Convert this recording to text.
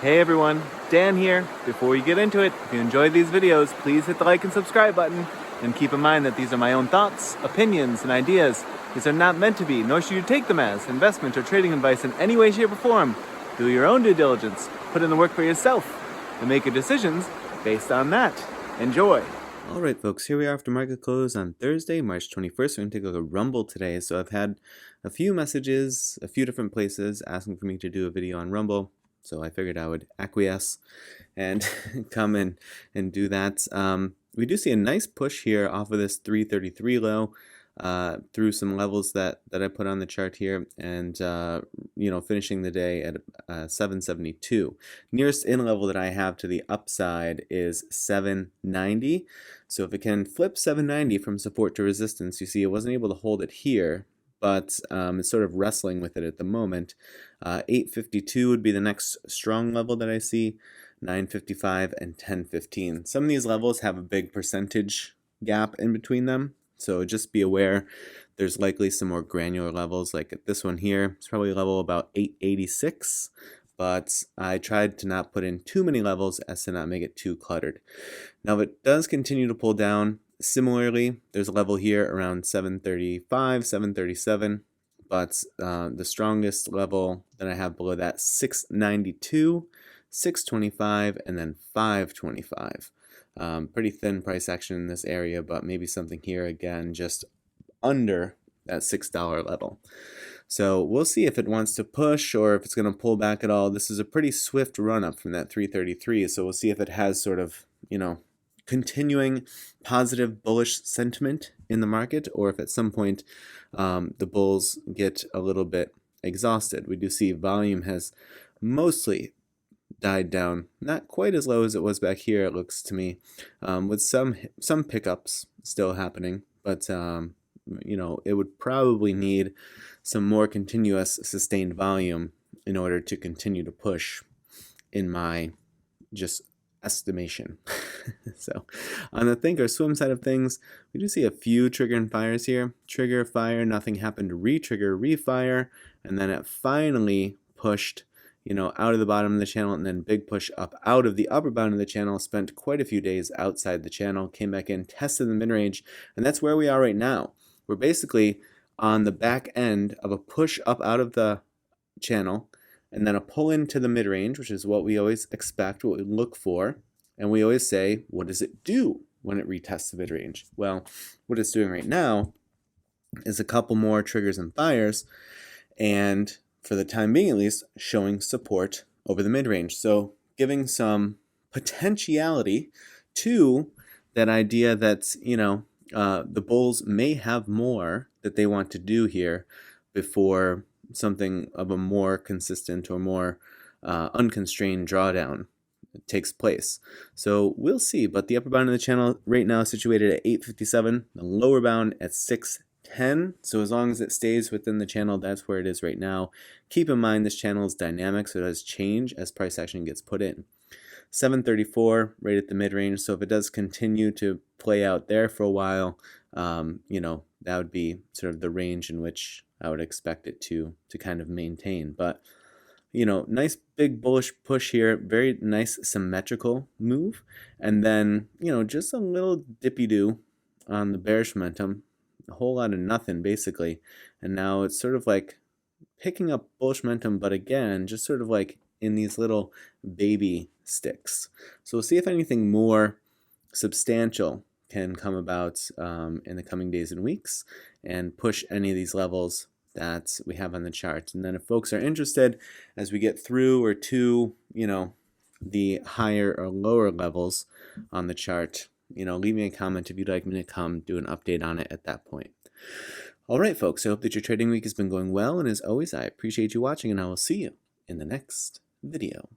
Hey everyone, Dan here. Before we get into it, if you enjoy these videos, please hit the like and subscribe button. And keep in mind that these are my own thoughts, opinions, and ideas. These are not meant to be, nor should you take them as, investment or trading advice in any way, shape, or form. Do your own due diligence, put in the work for yourself, and make your decisions based on that. Enjoy. Alright folks, here we are after market close on Thursday, March 21st. We're going to take a look at Rumble today. So I've had a few messages, a few different places asking for me to do a video on Rumble. So I figured I would acquiesce and come in and do that. We do see a nice push here off of this 333 low through some levels that I put on the chart here, and finishing the day at 772. Nearest in level that I have to the upside is 790. So if it can flip 790 from support to resistance, you see it wasn't able to hold it here, but it's sort of wrestling with it at the moment. 852 would be the next strong level that I see, 955 and 1015. Some of these levels have a big percentage gap in between them, so just be aware there's likely some more granular levels. Like at this one here, it's probably level about 886, but I tried to not put in too many levels as to not make it too cluttered. Now if it does continue to pull down, similarly, there's a level here around 735, 737, but the strongest level that I have below that, 692, 625, and then 525. Pretty thin price action in this area, but maybe something here again just under that $6 level. So we'll see if it wants to push or if it's going to pull back at all. This is a pretty swift run up from that 333, so we'll see if it has sort of, continuing positive bullish sentiment in the market, or if at some point the bulls get a little bit exhausted. We do see volume has mostly died down, not quite as low as it was back here, it looks to me, with some pickups still happening, but it would probably need some more continuous sustained volume in order to continue to push, in my just estimation. So on the think or swim side of things, we do see a few trigger and fires here. Trigger, fire, nothing happened, re-trigger, refire, and then it finally pushed out of the bottom of the channel, and then big push up out of the upper bound of the channel, spent quite a few days outside the channel, came back in, tested the mid-range, and that's where we are right now. We're basically on the back end of a push up out of the channel, and then a pull into the mid-range, which is what we always expect, what we look for, and we always say, what does it do when it retests the mid-range? Well, what it's doing right now is a couple more triggers and fires, and for the time being at least, showing support over the mid-range. So giving some potentiality to that idea that, the bulls may have more that they want to do here before something of a more consistent or more unconstrained drawdown takes place. So we'll see, but the upper bound of the channel right now is situated at 857, the lower bound at 610. So as long as it stays within the channel, that's where it is right now. Keep in mind this channel is dynamic, so it does change as price action gets put in. 734 right at the mid-range, so if it does continue to play out there for a while, that would be sort of the range in which I would expect it to kind of maintain. But nice big bullish push here, very nice symmetrical move, and then just a little dippy-do on the bearish momentum, a whole lot of nothing basically, and now it's sort of like picking up bullish momentum, but again just sort of like in these little baby sticks. So we'll see if anything more substantial can come about in the coming days and weeks and push any of these levels that we have on the chart. And then if folks are interested as we get through or to the higher or lower levels on the chart, leave me a comment if you'd like me to come do an update on it at that point. All right, folks, I hope that your trading week has been going well, and as always, I appreciate you watching, and I will see you in the next video.